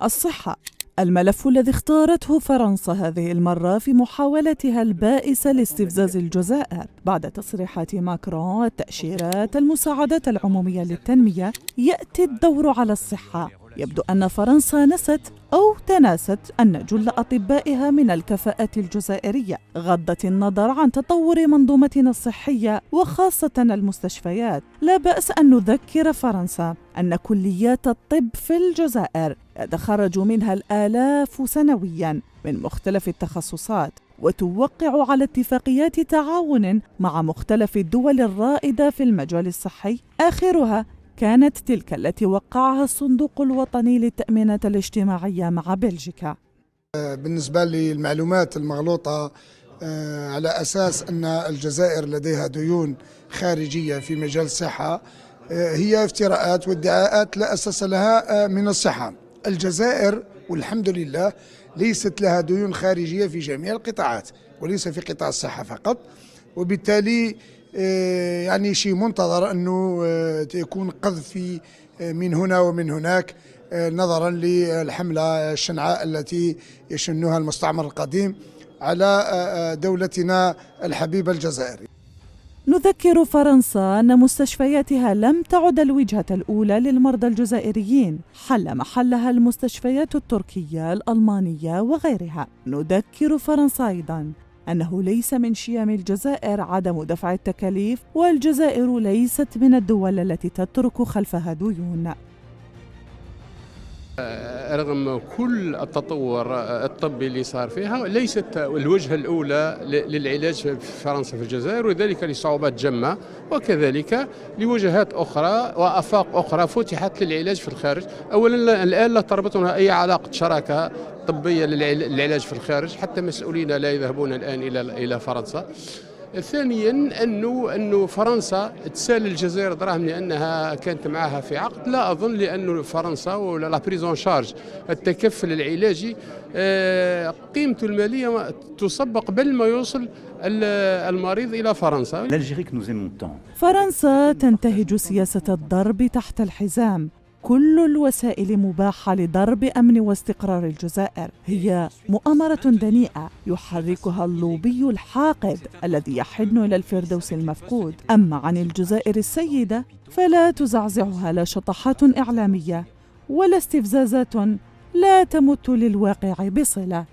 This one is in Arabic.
الصحة، الملف الذي اختارته فرنسا هذه المرة في محاولتها البائسة لاستفزاز الجزائر بعد تصريحات ماكرون، التأشيرات، المساعدات العمومية للتنمية، يأتي الدور على الصحة. يبدو أن فرنسا نست أو تناست أن جل أطبائها من الكفاءة الجزائرية، غضت النظر عن تطور منظومتنا الصحية وخاصة المستشفيات. لا بأس أن نذكر فرنسا أن كليات الطب في الجزائر يتخرج منها الآلاف سنوياً من مختلف التخصصات، وتوقع على اتفاقيات تعاون مع مختلف الدول الرائدة في المجال الصحي، آخرها كانت تلك التي وقعها الصندوق الوطني للتأمينات الاجتماعية مع بلجيكا. بالنسبة للمعلومات المغلوطة على أساس أن الجزائر لديها ديون خارجية في مجال الصحة، هي افتراءات وادعاءات لا أساس لها من الصحة. الجزائر والحمد لله ليست لها ديون خارجية في جميع القطاعات وليس في قطاع الصحة فقط، وبالتالي يعني شيء منتظر أنه يكون قذف من هنا ومن هناك نظرا للحملة الشنعاء التي يشنها المستعمر القديم على دولتنا الحبيبة الجزائر. نذكر فرنسا أن مستشفياتها لم تعد الوجهة الأولى للمرضى الجزائريين، حل محلها المستشفيات التركية، الألمانية وغيرها. نذكر فرنسا أيضاً أنه ليس من شيم الجزائر عدم دفع التكاليف، والجزائر ليست من الدول التي تترك خلفها ديون. رغم كل التطور الطبي اللي صار فيها، ليست الوجهة الأولى للعلاج في فرنسا في الجزائر، وذلك لصعوبات جمة، وكذلك لوجهات أخرى وآفاق أخرى فتحت للعلاج في الخارج. أولا الآن لا تربطنا أي علاقة شراكة طبية للعلاج في الخارج، حتى مسؤولين لا يذهبون الآن إلى فرنسا. ثانيا أنه فرنسا تسال الجزائر دراهم لأنها كانت معها في عقد. لا أظن، لأن فرنسا ولا لا بريزون شارج، التكفل العلاجي، قيمته المالية تسبق قبل ما يوصل المريض إلى فرنسا. فرنسا تنتهج سياسة الضرب تحت الحزام. كل الوسائل مباحة لضرب أمن واستقرار الجزائر. هي مؤامرة دنيئة يحركها اللوبي الحاقد الذي يحن إلى الفردوس المفقود. أما عن الجزائر السيدة فلا تزعزعها لا شطحات إعلامية ولا استفزازات لا تمت للواقع بصلة.